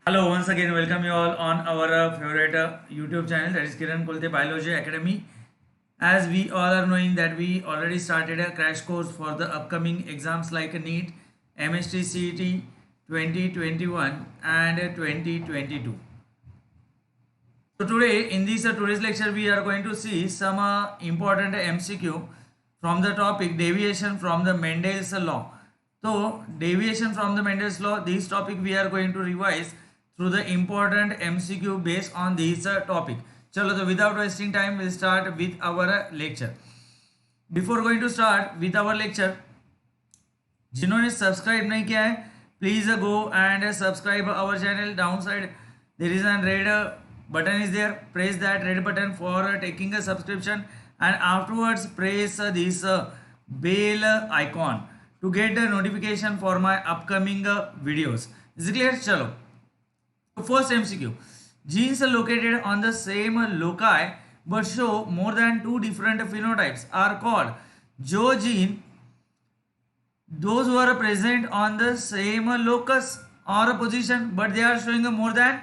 Hello, once again, welcome you all on our favorite YouTube channel, that is Kiran Kolte Biology Academy. As we all are knowing that we already started a crash course for the upcoming exams like NEET, MST, CET 2021 and 2022. So today in this today's lecture we are going to see some important MCQ from the topic deviation from the Mendel's law. So deviation from the Mendel's law, this topic we are going to revise through the important MCQ based on this topic. Chalo, so without wasting time we'll start with our lecture. Before going to start with our lecture, जिन्होंने subscribe नहीं किया है please go and subscribe our channel. Down side there is an red button is there. Press that red button for taking a subscription, and afterwards press this bell icon to get a notification for my upcoming videos. Is it clear? Chalo, first MCQ. Genes located on the same loci but show more than two different phenotypes are called. जो gene, those who are present on the same locus or position but they are showing more than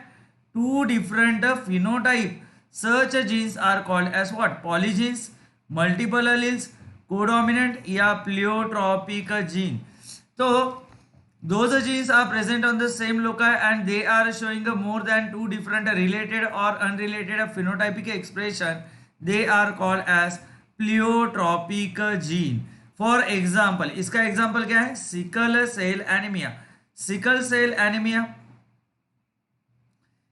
two different phenotype, such genes are called as what? Polygenes, multiple alleles, codominant या pleiotropic gene. So those genes are present on the same loci and they are showing more than two different related or unrelated phenotypic expression. They are called as pleiotropic gene. For example, इसका example क्या है? Sickle cell anemia. Sickle cell anemia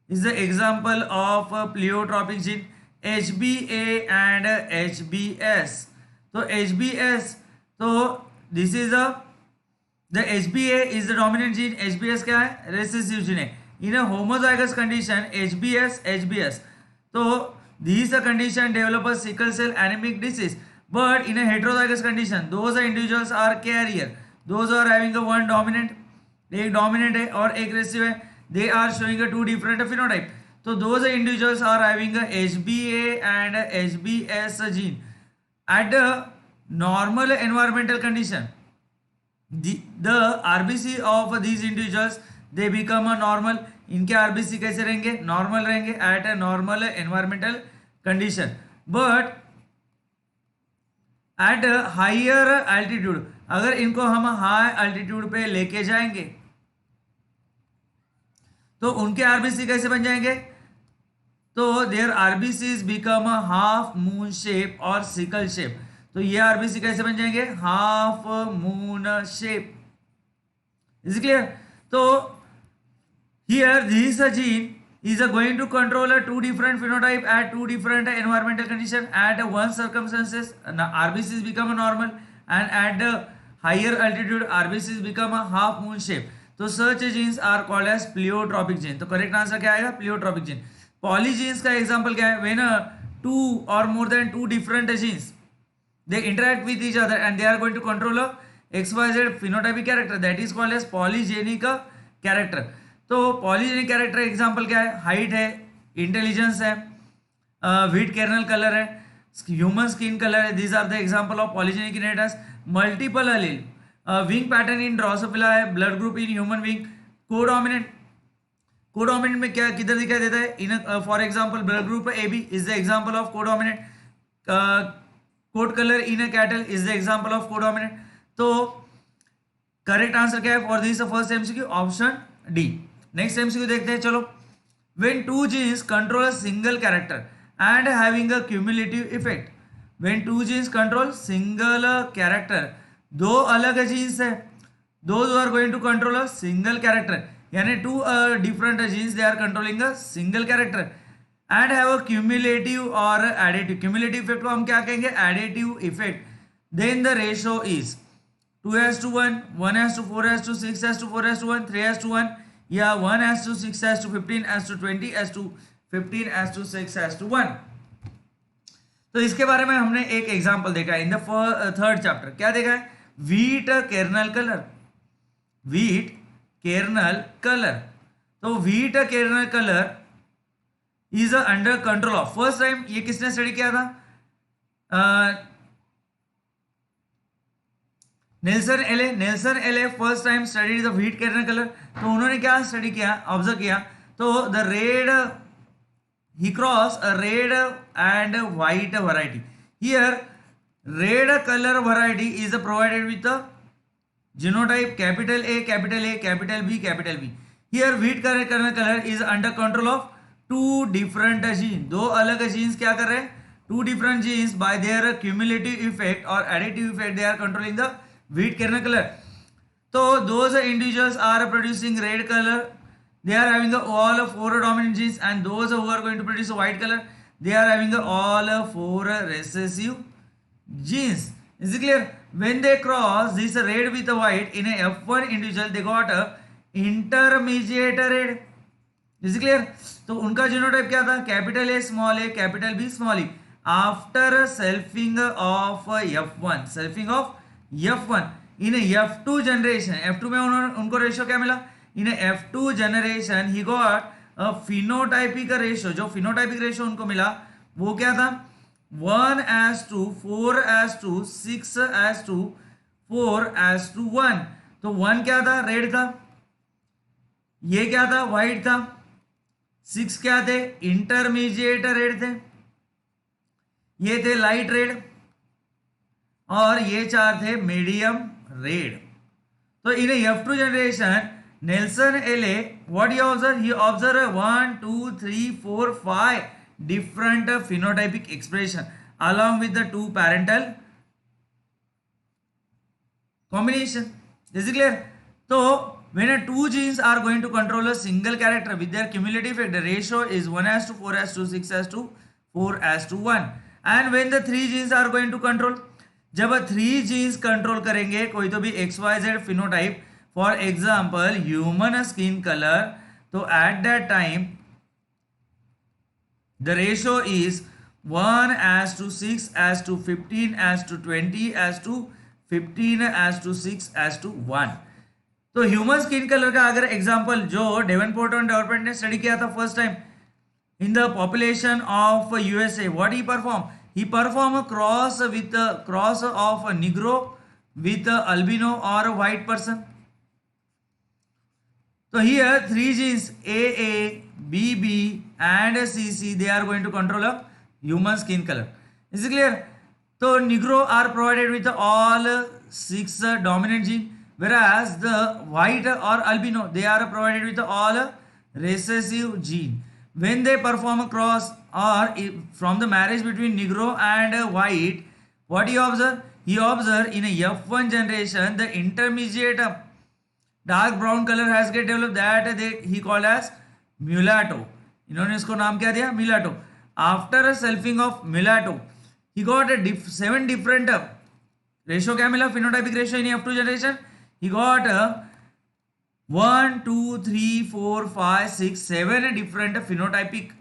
is the example of pleiotropic gene. HBA and HBS. So HBS, so this is the HBA is the dominant gene. HBS क्या है? Recessive gene है. In a homozygous condition, HBS. So this condition develop a sickle cell anemic disease. But in a heterozygous condition, those individuals are carrier. Those are having a one dominant, एक dominant है और एक recessive है. They are showing a two different phenotype. So those individuals are having a HBA and HBS gene. At the normal environmental condition, the RBC of these individuals they become a normal. इनके RBC कैसे रहेंगे? Normal रहेंगे at a normal environmental condition. But at a higher altitude, अगर इनको हम high altitude पे लेके जाएंगे तो उनके आरबीसी कैसे बन जाएंगे? तो there RBCs become half moon shape और सिकल शेप. तो ये आरबीसी कैसे बन जाएंगे? Half moon shape. Is clear? तो here this gene is going to control two different phenotype at two different environmental condition. At one circumstances RBCs become normal and at the higher altitude RBCs become a half moon shape. तो such genes are called as pleiotropic gene. तो correct answer क्या आएगा? pleiotropic gene. Polygenes का example क्या है? When two or more than two different genes they interact with each other and they are going to control a XYZ phenotypic character, that is called as polygenic character. तो polygenic character example क्या है? Height है, intelligence है, wheat kernel colour है, human skin colour है. These are the example of polygenic inheritance. Multiple allele, wing pattern in Drosophila है, blood group in human wing. Codominant में क्या किधर दिखाई देता है? In for example blood group A B is the example of codominant. Coat colour in a cattle is the example of codominant. तो correct answer क्या है for this first MCQ? Option D. Next MCQ देखते हैं. चलो, when two genes control a single character and having a cumulative effect. When two genes control single character, दो अलग genes है, those are going to control a single character. यानी two different genes they are controlling a single character and have a cumulative और additive. Cumulative effect को हम क्या कहेंगे? Additive effect. Then the ratio is 2:1, 1:4:6, 6:4:1, 3:1 या 1:6:15, 20:20, 15:6:1. तो इसके बारे में हमने एक एग्जांपल देखा इन द थर्ड चैप्टर. क्या देखा है? Wheat kernel colour. Wheat kernel colour. तो wheat kernel colour is under control of. First time ये किसने स्टडी किया था? Nilsson Ehle first time study the wheat kernel colour. तो उन्होंने क्या स्टडी किया? ऑब्जर्व किया तो the red he cross a red and white variety. Here red color variety is provided with a genotype capital A, capital A, capital B, capital B. Here wheat color is under control of two different genes. दो अलग genes क्या कर रहे हैं? Two different genes by their cumulative effect or additive effect they are controlling the wheat kernel color. So those individuals are producing red color, they are having all four dominant genes, and those who are going to produce white color, they are having all four recessive genes. Is it clear? When they cross this red with the white in a F1 individual, they got a intermediate red. Is it clear? तो उनका genotype क्या था? Capital A small A, capital B small E. After selfing of F1, selfing of F1 in F2 generation, F2 में उनको ratio क्या मिला? In F2 generation he got a phenotypic ratio. जो phenotypic ratio उनको मिला वो क्या था? 1:2, 4:2, 6:2, 4:1. तो 1 क्या था? रेड था. ये क्या था? व्हाइट था. 6 क्या थे? इंटरमीडिएट रेड थे. ये थे लाइट रेड, और ये 4 थे मीडियम रेड. तो इन F2 generation Nelson LA, what he observed? He observed 1, 2, 3, 4, 5 different phenotypic expression along with the two parental combination. Is it clear? So when two genes are going to control a single character with their cumulative effect, the ratio is 1:4, 4:6, 4:1. And when the three genes are going to control, जब 3 genes control करेंगे कोई तो भी XYZ phenotype, for example human skin colour, तो at that time the ratio is 1:15:15:20:15:6:1. तो human skin colour का अगर example जो डेवनपोर्ट और डेवलपमेंट ने स्टडी किया था first time in the population of USA, what he perform? He perform a cross of a Negro with a albino or a white person. So here 3 genes AA, BB and CC, they are going to control a human skin color. Is it clear? So Negro are provided with all 6 dominant genes, whereas the white or albino, they are provided with all recessive gene. When they perform a cross or from the marriage between Negro and white, what he observed? He observed in a F1 generation the intermediate dark brown color has get developed, that he called as mulatto. इन्होंने इसको नाम क्या दिया? mulatto. After a selfing of mulatto, he got a 7 different ratio. क्या मिला? phenotypic ratio in F2 generation. He got 1, 2, 3, 4, 5, 6, 7 different phenotypic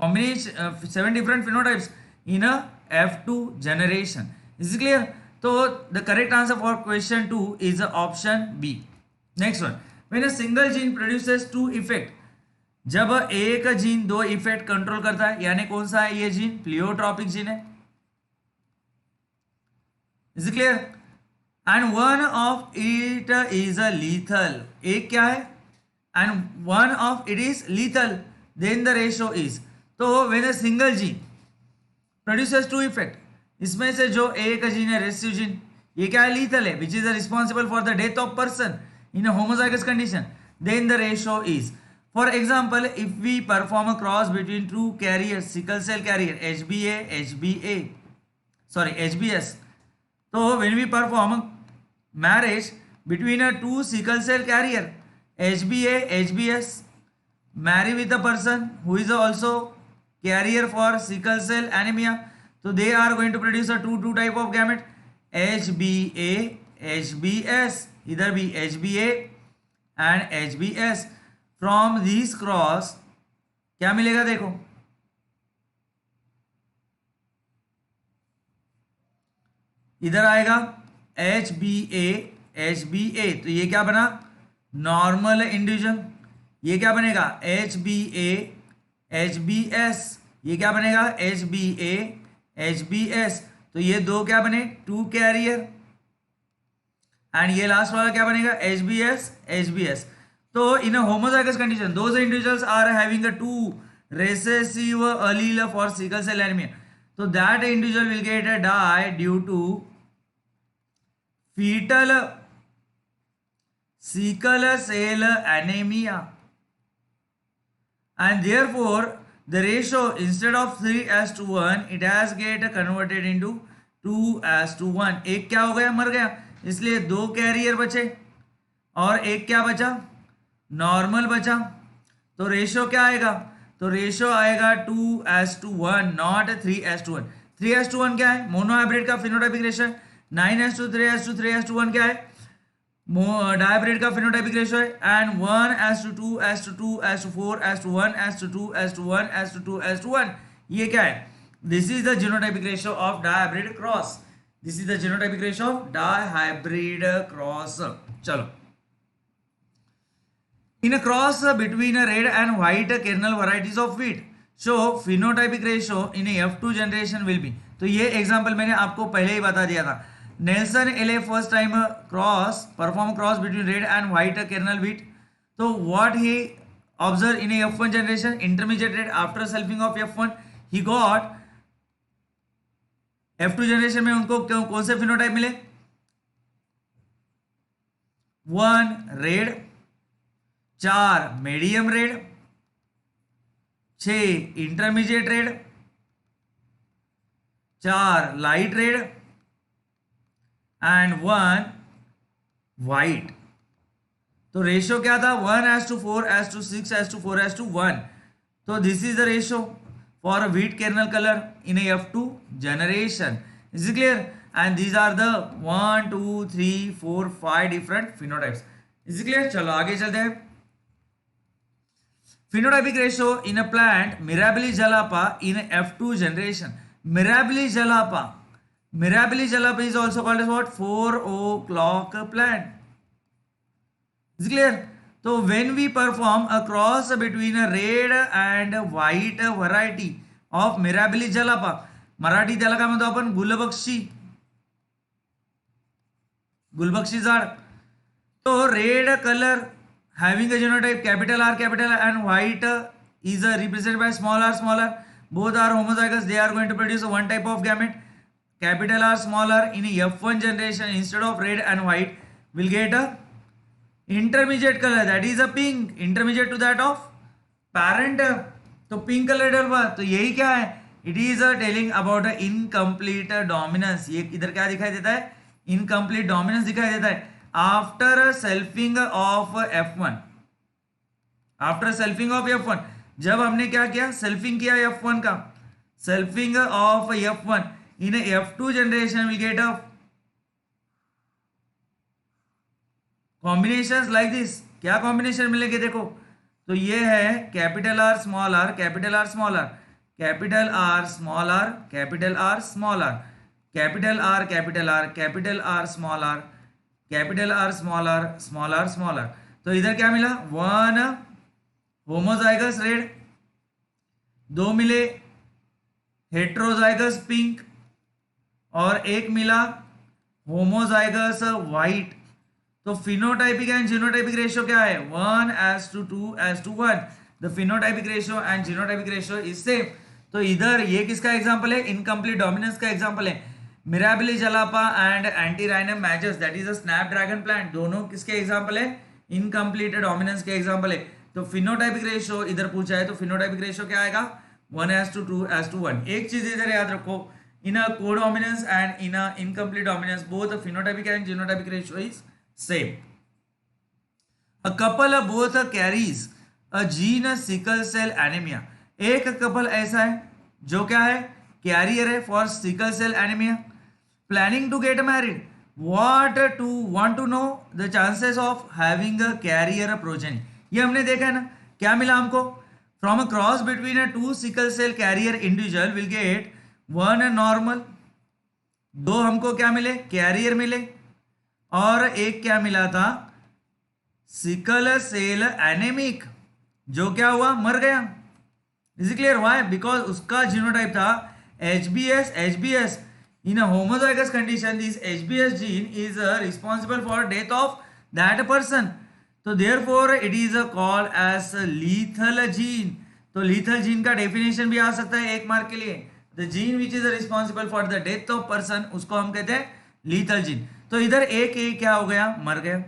combination, 7 different phenotypes in a F2 generation. Is it clear? So the correct answer for question 2 is option B. Next one, when a single gene produces 2 effect, जब एक gene 2 effect control करता है, यानी कौन सा है ये gene? Pleiotropic gene है. Is it clear? And one of it is a lethal. एक क्या है? And one of it is lethal. Then the ratio is. तो when a single gene produces 2 effect, इसमें से जो एक जीन है रेसिव जीन, ये क्या है? lethal है, which is responsible for the death of person in a homozygous condition. Then the ratio is. For example, if we perform a cross between 2 carriers, sickle cell carrier HBS. So when we perform marriage between a 2 sickle cell carrier HBS marry with a person who is also carrier for sickle cell anemia, so they are going to produce a 2 type of gamete, HBS, either be HBA and HBS. From these cross क्या मिलेगा? देखो इधर आएगा HBA, तो ये क्या बना? Normal individual. ये क्या बनेगा? HBS. ये क्या बनेगा? HBS. तो ये 2 क्या बने? 2 कैरियर. एंड ये लास्ट वाला क्या बनेगा? HBS. तो तो in a homozygous condition those individuals are having a two recessive allele for sickle cell anemia, so that individual will get a die due to fetal sickle cell anemia, and therefore the ratio instead of 3:1 it has get converted into 2:1. एक क्या हो गया, मर गया, इसलिए दो career बचे और एक क्या बचा, नॉर्मल बचा। तो रेशियो क्या आएगा, तो रेशियो आएगा 2:1 नॉट 3:1। 3:1 क्या है, मोनोहाइब्रिड का फिनोटाइपिक रेशियो है। 9:3:3:1 क्या है, डायब्रिड का फिनोटाइपिक रेशियो है। एंड 1:2:2:2:1:1:2:1:1 ये क्या है, this is the genotypic ratio of dihybrid cross, this is the genotypic ratio of dihybrid cross. चलो, in a cross between a red and white kernel varieties of wheat, so phenotypic ratio in a F2 generation will be, तो ये example मैंने आपको पहले ही बता दिया था। Nilsson Ehle first time perform cross between red and white kernel wheat, तो what he observe in A F1 generation intermediate red after selfing of F1 he got, F2 generation में उनको कौन से फिनोटाइप मिले, 1 red, 4 medium red, 6 intermediate red, 4 light red and 1 white. तो ratio क्या था, 1:4:6:4:1। तो this is the ratio for wheat kernel colour in A F2 generation. Is clear? And these are the 1 2 3 4 5 different phenotypes. Is clear? चलो आगे चलते हैं। Phenotypic ratio in a plant Mirabilis jalapa in F2 generation. Mirabilis jalapa is also called as what, 4 o'clock plant. Is it clear? So when we perform a cross between a red and a white variety of Mirabilis jalapa, Marathi त्याला काय म्हणतो आपण, गुलबक्षी झाड। तो red colour having a genotype capital R and white is represented by small r, both are homozygous, they are going to produce one type of gamete, capital R small r in a F1 generation instead of red and white will get a intermediate color, that is a pink, intermediate to that of parent। तो pink colour डलवा, तो यही क्या है, it is telling about incomplete dominance. ये इधर क्या दिखाई देता है, इनकम्प्लीट डोमिनेंस दिखाई देता है after selfing of F1। After selfing of F1, जब हमने क्या किया, सेल्फिंग किया F1 का, selfing of F1 in F2 generation will get a combinations like this. क्या कॉम्बिनेशन मिलेंगे देखो, तो ये है capital R small r, capital R small r, capital R small r, capital R small r, capital R capital R, capital R small r, capital R small r, small r small r। तो इधर क्या मिला, 1 homozygous red, 2 मिले heterozygous pink और 1 मिला homozygous white. तो phenotypic and genotypic ratio क्या है, 1:2:1। The phenotypic ratio and genotypic ratio is same. तो इधर ये किसका एग्जांपल है, इनकम्प्लीट डोमिनेंस का एग्जांपल है। Mirabilis jalapa and Antirrhinum majus, that is a snapdragon plant, दोनों किसके एग्जांपल है, इनकम्प्लीट डोमिनेंस के एग्जांपल है। तो फिनोटाइपिक रेशियो इधर पूछा है, तो फिनोटाइपिक रेशियो क्या आएगा, 1:2:1। एक चीज इधर याद रखो, in a codominance and in a incomplete dominance both phenotypic and genotypic ratio is same. A couple both carries a gene sickle cell anemia. एक कपल ऐसा है जो क्या है, कैरियर है for sickle cell anaemia, planning to get married, want to know the chances of having a carrier progeny। ये हमने देखा है ना, क्या मिला हमको, from a cross between a 2 sickle cell carrier individual will get 1 normal, 2 हमको क्या मिले, कैरियर मिले, और एक क्या मिला था, सिकल सेल एनेमिक, जो क्या हुआ, मर गया। Is clear? व्हाई? बिकॉज उसका जीनोटाइप था HBS। In a homozygous condition this HBS gene is responsible for death of that person. तो therefore it is called as lethal gene. तो लीथल जीन का डेफिनेशन भी आ सकता है 1 मार्क के लिए। The gene which is responsible for the death of person, उसको हम कहते हैं लीथल जीन। तो इधर एक क्या हो गया, मर गया,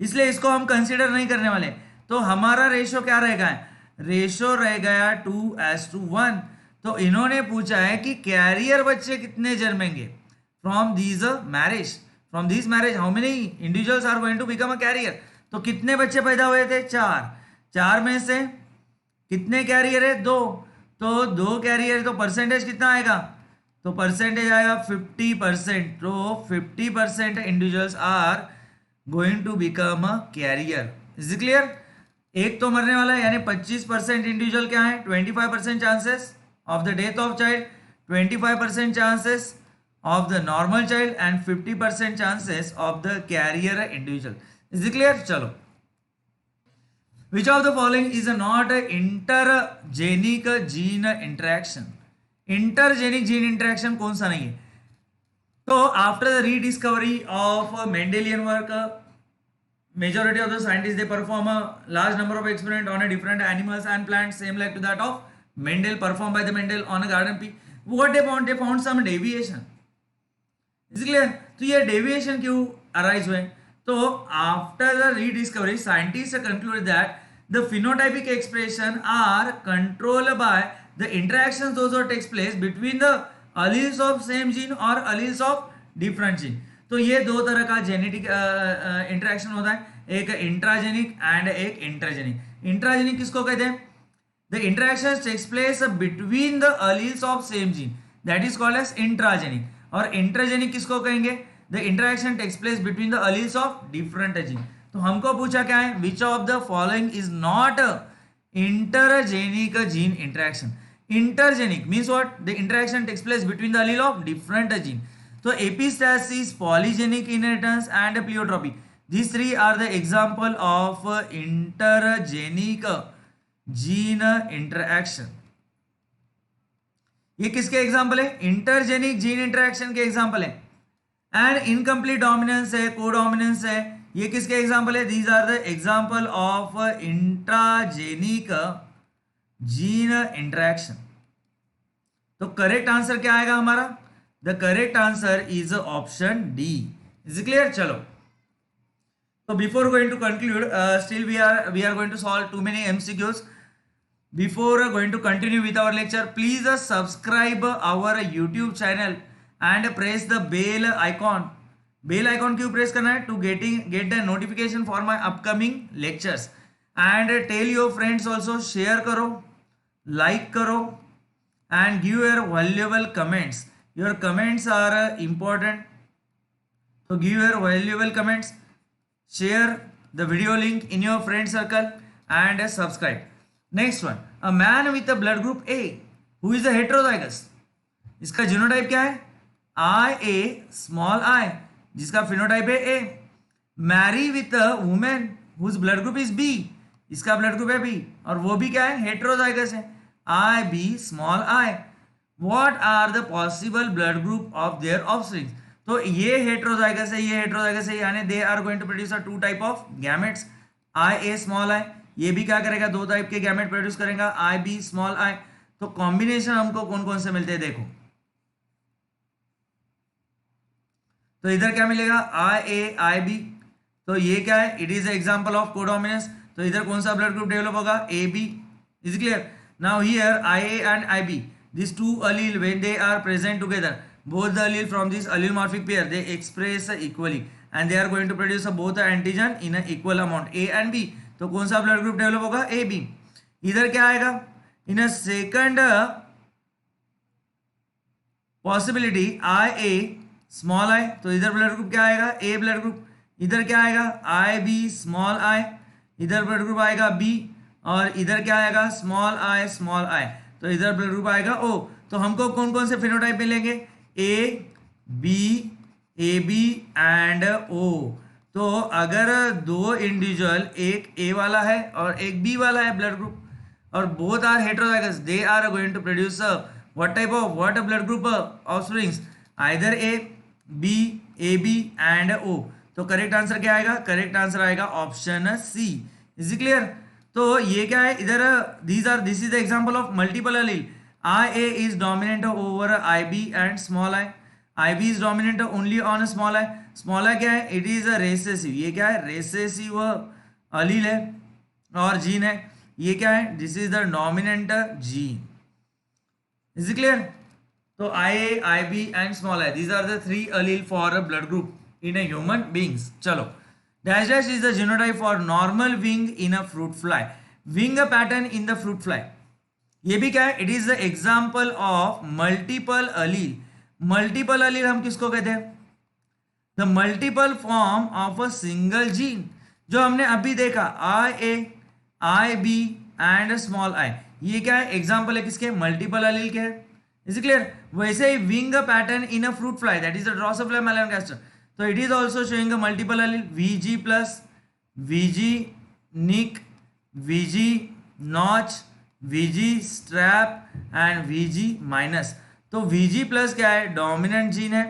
इसलिए इसको हम कंसिडर नहीं करने वाले। तो हमारा रेशो क्या रहेगा, रेशो रह गया 2:1। तो इन्होंने पूछा है कि कैरियर बच्चे कितने जन्मेंगे from this marriage, from this marriage how many individuals are going to become a carrier. तो कितने बच्चे पैदा हुए थे, 4। 4 में से कितने कैरियर है, 2। तो 2 कैरियर, तो परसेंटेज कितना आएगा, तो परसेंटेज आएगा 50%। तो 50% individuals are going to become a carrier. Is clear. एक तो मरने वाला है, यानी 25% इंडिविजुअल क्या है, 25% chances of the death of child, 25% chances of the normal child and 50% chances of the carrier individual. Is clear. चलो, which of the following is not an intergenic gene interaction? Intergenic gene interaction कौन सा नहीं है। तो after the rediscovery of Mendelian work, majority of the scientists they perform a large number of experiment on a different animals and plants same like to that of Mendel, performed by the Mendel on a garden pea. What they found some deviation. is clear। तो ये deviation क्यों arise हुए, तो after the rediscovery scientist concluded that the phenotypic expression are controlled by the interactions those what takes place between the alleles of same gene और alleles of different gene. तो ये 2 तरह का जेनेटिक इंटरेक्शन होता है, एक इंट्राजेनिक एंड एक intergenic. Intragenic किसको कहते हैं, the interaction takes place between the alleles of same gene, that is called as intragenic. और इंटरजेनिक किसको कहेंगे, the interaction takes place between the alleles of different gene. तो हमको पूछा क्या है, which of the following is not intergenic gene interaction. Intergenic means what, the interaction takes place between the allele of different gene. तो एपिस्टैसिस, polygenic inheritance and pleiotropy, these 3 are the example of intergenic gene interaction। ये किसके example है, intergenic gene interaction के example है। And incomplete dominance है, codominance है, ये किसके एग्जाम्पल है, these are the example of intragenic gene interaction. तो करेक्ट आंसर क्या आएगा हमारा, द correct answer is option D. Is clear. चलो, so before going to conclude, still we are going to solve too many MCQs. Before going to continue with our lecture, please subscribe our YouTube channel and press the bell icon। Bell icon क्यों press करना है, to get the notification for my upcoming lectures। And tell your friends also, share करो, like करो and give your valuable comments। Your comments are important, so give your valuable comments, share the video link in your friend circle and subscribe। Next one, a man with a blood group A who is a heterozygous, इसका genotype क्या है, IA small I, जिसका phenotype है A, marry with a woman whose blood group is B, इसका blood group है B और वो भी क्या है, हेटेरोजाइगस है, IB small I। What are the possible blood group of their offspring? तो ये हेटेरोजाइगस है, ये हेटेरोजाइगस है, यानी they are going to produce 2 type of gametes, IA small I। ये भी क्या करेगा, 2 टाइप के गैमेट प्रोड्यूस करेगा, IB स्मॉल I। तो कॉम्बिनेशन हमको कौन कौन से मिलते हैं देखो, तो इधर क्या मिलेगा, IA IB। तो ये क्या है, it is example of codominance. तो इधर कौन सा ब्लड ग्रुप डेवलप होगा, AB। Is clear. Now here IA and IB, these 2 allele when they are present together, both the allele from this allelomorphic pair they express equally and they are going to produce both the antigen in an equal amount, A and B। तो कौन सा blood group develop होगा, AB। इधर क्या आएगा, इन अ second possibility IA small I। तो इधर ब्लड ग्रुप क्या आएगा, A ब्लड ग्रुप। इधर क्या आएगा, IB स्मॉल I। इधर ब्लड ग्रुप आएगा B और इधर क्या आएगा, स्मॉल I स्मॉल I। तो इधर ब्लड ग्रुप आएगा O। तो हमको कौन कौन से फिनोटाइप मिलेंगे, A B AB and O। तो अगर 2 इंडिविजुअल, एक A वाला है और एक B वाला है ब्लड ग्रुप और both are heterozygous, they are going to produce what type of blood group offsprings, either A B AB and O। तो करेक्ट आंसर क्या आएगा? करेक्ट आंसर आएगा ऑप्शन सी। Is clear? तो ये क्या है इधर, this is the example of multiple allele. I A is dominant over I B and small I. I B is dominant only on small I. Small I क्या है? It is a recessive. ये क्या है? Recessive अलील है और gene है। ये क्या है? This is the dominant gene. Is clear? तो I A, I B and small I, these are the three allele for a blood group in a human beings. चलो, dash dash is the genotype for normal wing in a fruit fly. Wing pattern in the fruit fly, ये भी क्या है? It is the example of multiple allele. Multiple allele हम किसको कहते हैं? The multiple form of a single gene, जो हमने अभी देखा आई A, I B and small आई, ये क्या है? एग्जाम्पल है किसके? मल्टीपल अलील के है। Is clear? वैसे ही wing pattern in a fruit fly, that is the Drosophila melanogaster, तो it is also showing a multiple allele. VG plus, VG nick, VG notch, VG strap and VG minus. तो VG plus क्या है? Dominant gene है।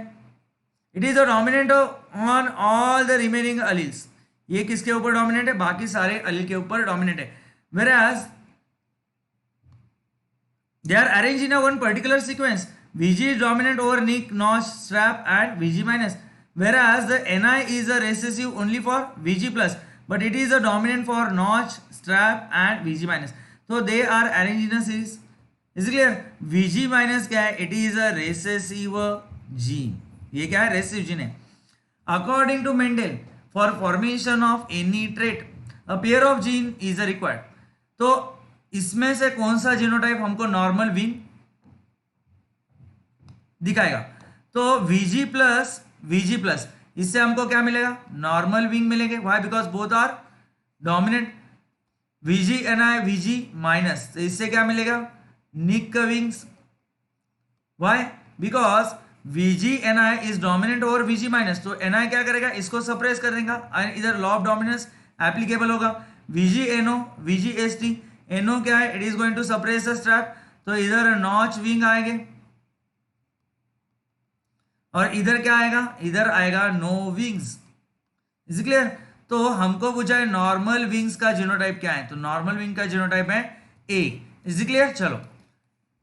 It is a dominant on all the remaining alleles. ये किसके ऊपर dominant है? बाकी सारे अलील के ऊपर डोमिनेंट है। Whereas they are arranged in a one particular sequence. Vg is dominant over nick, notch, strap and Vg minus. Whereas the Ni is a recessive only for Vg plus, but it is a dominant for notch, strap and Vg minus. So they are arranged in a series. Is it clear? Vg minus क्या है? It is a recessive gene. ये क्या है? recessive gene है. According to Mendel, for formation of any trait, a pair of gene is required. तो इसमें से कौन सा जीनोटाइप हमको नॉर्मल विंग दिखाएगा? तो Vg प्लस इससे हमको क्या मिलेगा? नॉर्मल विंग मिलेंगे। Why? Because both are dominant. Vg Ni Vg minus, तो इससे क्या मिलेगा? Nick wings. Why? Because Vg Ni is dominant over Vg minus, तो Ni क्या करेगा? इसको सप्रेस कर देगा, इधर लॉ ऑफ डोमिनेंस एप्लीकेबल होगा। Vg No Vg St, NO क्या है? It is going to suppress the strap, तो इधर नॉच विंग आएंगे और इधर क्या आएगा? इधर आएगा नो विंग्स। Is clear? तो हमको पूछा है नॉर्मल विंग्स का जीनोटाइप क्या है, तो नॉर्मल विंग का जीनोटाइप है ए। Is clear? चलो,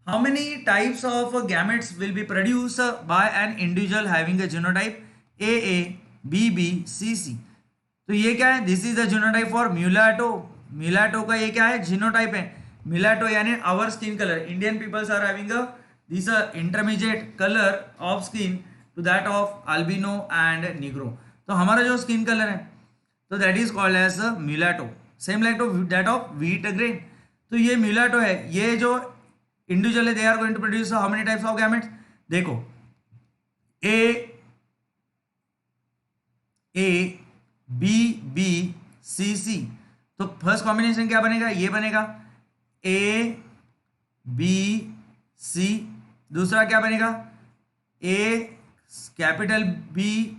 how many types of gametes will be produce by an individual having a genotype A, B B, C C. तो ये क्या है? This is the genotype for mulatto. Mulatto का ये क्या है? जीनोटाइप है। म्यूलाटो यानी our skin colour, Indian peoples are having this intermediate colour of skin to that of albino and negro. तो हमारा जो स्किन कलर है, तो that is called as mulatto, same like to that of wheat grain. तो ये mulatto है। ये जो इंडिविजुअल है, they are going to produce how many types of gametes? देखो, A B B C C, तो फर्स्ट कॉम्बिनेशन क्या बनेगा? ये बनेगा ए बी सी। दूसरा क्या बनेगा? A capital B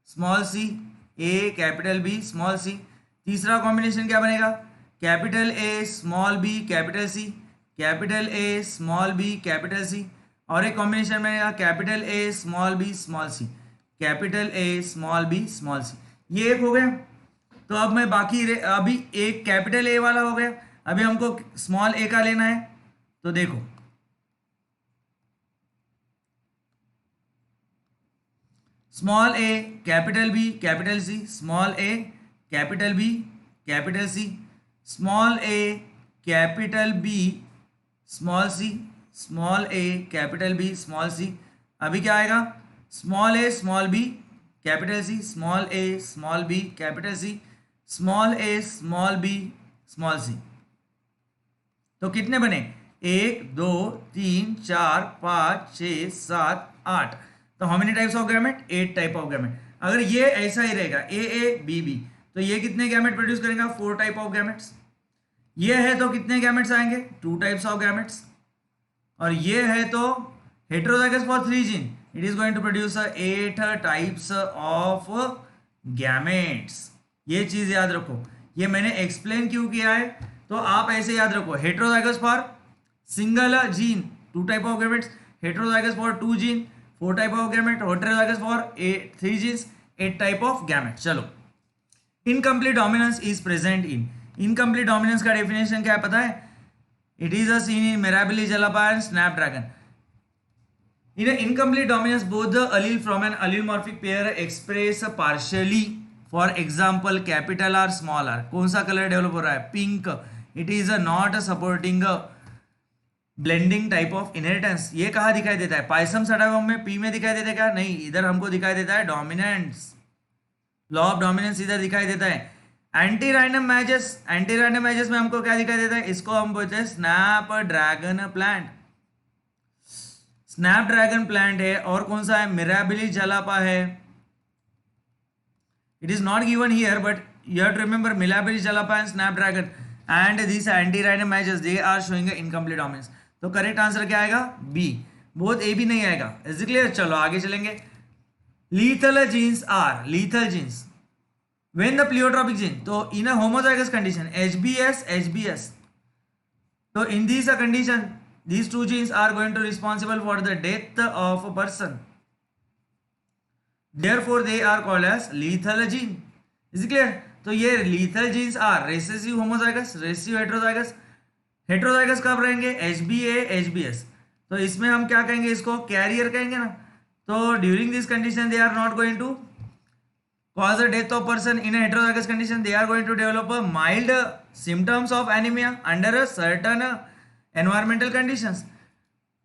small C, A capital B small C. तीसरा कॉम्बिनेशन क्या बनेगा? Capital A small B capital C, capital A small B capital C. और एक कॉम्बिनेशन बनेगा capital A small B small C, capital A small B small C. ये एक हो गया। तो अब मैं बाकी अभी एक कैपिटल ए वाला हो गया, अभी हमको स्मॉल ए का लेना है। तो देखो, small A capital B capital C, small A capital B capital C, small A capital B small C, small A capital B small C. अभी क्या आएगा? Small A small B capital C, small A small B capital C, small A small B small C. तो कितने बने? 1 2 3 4 5 6 7 8। तो how many types of gamete? 8 type of gamete. अगर ये ऐसा ही रहेगा ए बी बी, तो ये कितने गैमेट प्रोड्यूस करेगा? 4 टाइप ऑफ गैमेट्स। ये है तो कितने गैमेट्स आएंगे? 2 टाइप्स ऑफ गैमेट्स। और ये है तो heterozygous for 3 gene, it is going to produce 8 types of gametes. ये चीज याद रखो, ये मैंने एक्सप्लेन क्यों किया है, तो आप ऐसे याद रखो। Heterozygous for single gene 2 type of gametes, heterozygous for 2 gene 4 type of gamete, heterozygous for 3 genes 8 type of gamete. चलो, incomplete dominance is present in, incomplete dominance का डेफिनेशन क्या है पता है? It is a seen in Mirabilis, jalapa and snapdragon. In an incomplete dominance, both the allele from an allelomorphic pair express partially. For example, capital R, small r. कौन सा colour develop हो रहा है? Pink. It is not supporting blending type of inheritance. ये कहाँ दिखाई देता है? पाइसम सडागम में, पी में दिखाई देता है क्या? नहीं, इधर हमको दिखाई देता है डोमिनेंस, लॉ ऑफ डोमिनेंस इधर दिखाई देता है. Anti random matches, anti random matches में हमको क्या दिखाई देता है? इसको हम बोलते हैं snap dragon plant. Snap dragon plant है. और कौन सा है? मिराबिली जलापा है. It is not given here but you have to remember mirabilis jalapa and snap dragon and this anti random matches they are showing incomplete dominance. तो correct answer क्या आएगा? B. Both A भी नहीं आएगा. Is it clear? चलो आगे चलेंगे. Lethal genes are, lethal genes when the pleiotropic gene, तो in a homozygous condition HBS HBS, so in this condition these two genes are going to responsible for the death of a person, therefore they are called as lethal gene. is it clear? तो ये lethal genes are recessive homozygous, recessive heterozygous. heterozygous कब रहेंगे? HBA HBS. तो इसमें हम क्या कहेंगे? इसको कैरियर कहेंगे ना. तो during this condition they are not going to cause the death of person. In a heterozygous condition they are going to develop a mild symptoms of anemia under a certain environmental conditions.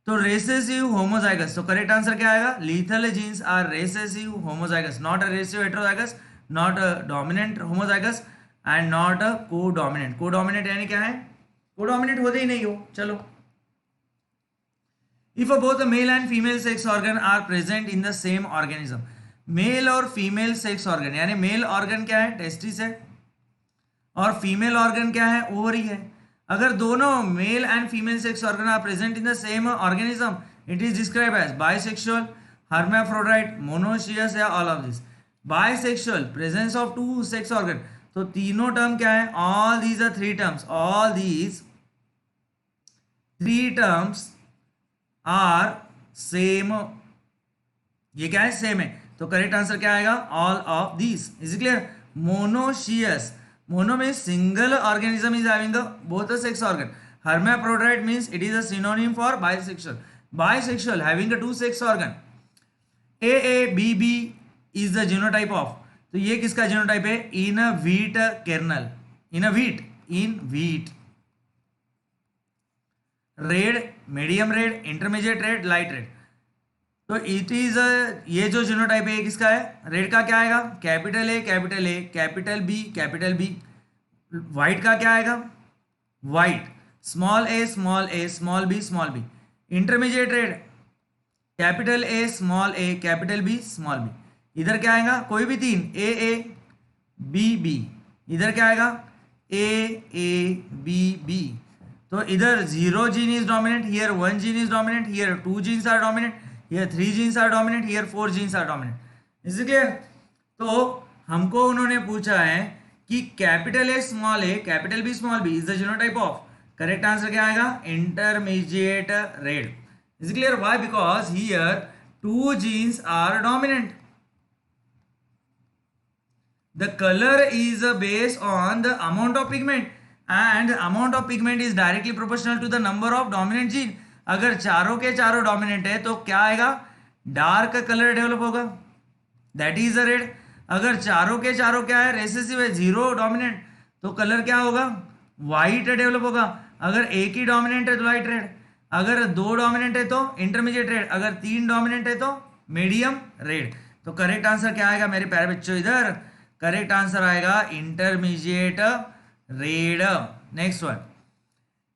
तो recessive homozygous. तो correct answer क्या आएगा? lethal genes are recessive homozygous, not a recessive heterozygous, not a dominant homozygous and not a co-dominant. co-dominant यानी क्या है? co-dominant होते ही नहीं हो. चलो, if both a male and female sex organ are present in the same organism, male और female sex organ, यानी male organ क्या है? टेस्टिस है. और फीमेल ऑर्गन क्या है? ओवरी है. अगर दोनों male and female sex organ are present in the same organism, it is describe as bisexual, hermaphrodite, monoecious या all of this. Bisexual, presence of two sex organ. तो तीनों टर्म क्या है? All these are three terms, all these three terms are same. ये क्या है? Same है. तो करेक्ट आंसर क्या आएगा? All of this. Is clear? Monoecious, mono means single organism is having both a sex organ. hermaphrodite means it is a synonym for bisexual. Bisexual having a two sex organ. AABB is the genotype of. तो ये किसका genotype है? In a wheat kernel, in a wheat, in wheat. Red, medium red, intermediate red, light red. तो it is ये जो genotype है किसका है? रेड का क्या आएगा? Capital A capital A, capital B capital B. White का क्या आएगा? White. Small A small B small B. Intermediate red, capital A capital B small B. इधर क्या आएगा? कोई भी तीन, ए बी बी. इधर क्या आएगा? A B B. तो इधर 0 gene is dominant, here 1 gene is dominant, here 2 genes are dominant, here 3 genes are dominant, here 4 genes are dominant. is it clear? तो हमको उन्होंने पूछा है कि capital A capital B small B is the genotype of. Correct answer क्या आएगा? Intermediate red. is it clear? why? because here 2 genes are dominant. the color is based on the amount of pigment and the amount of pigment is directly proportional to the number of dominant gene. अगर चारों के चारों dominant है तो क्या आएगा? Dark colour develop होगा, that is a red. अगर चारों के चारों क्या है? रेसेसिव है, 0 डोमिनेंट, तो कलर क्या होगा? वाइट डेवलप होगा. अगर एक ही डोमिनेंट है तो लाइट रेड, अगर 2 डोमिनेंट है तो इंटरमीडिएट रेड, अगर 3 डोमिनेंट है तो मीडियम रेड. तो करेक्ट आंसर क्या आएगा मेरे प्यारे बच्चों? इधर करेक्ट आंसर आएगा intermediate red. Next one.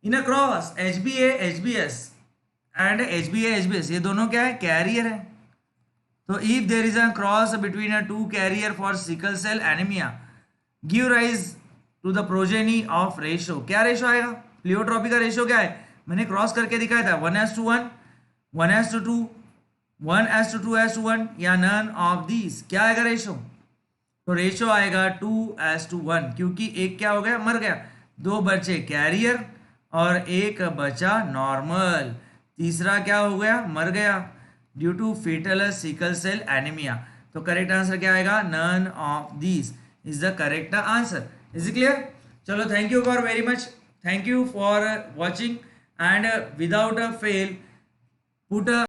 In a cross HBA HBS and HBA HBS, ये दोनों क्या है? कैरियर है. तो if there is a cross between a two carrier for sickle cell anaemia give rise to the progeny of ratio. क्या ratio आएगा? Pleiotropy का ratio क्या है? मैंने क्रॉस करके दिखाया था. 1:1, 1:2, 1:2:1 या नन ऑफ दीज. क्या आएगा रेशो? तो रेशो आएगा 2:1, क्योंकि एक क्या हो गया? मर गया. 2 बचे कैरियर और 1 बचा नॉर्मल. तीसरा क्या हो गया? मर गया due to fetal sickle cell anemia. तो करेक्ट आंसर क्या आएगा? None of these is the correct answer. Is it clear? चलो, thank you for very much. Thank you for watching, and without a fail, put a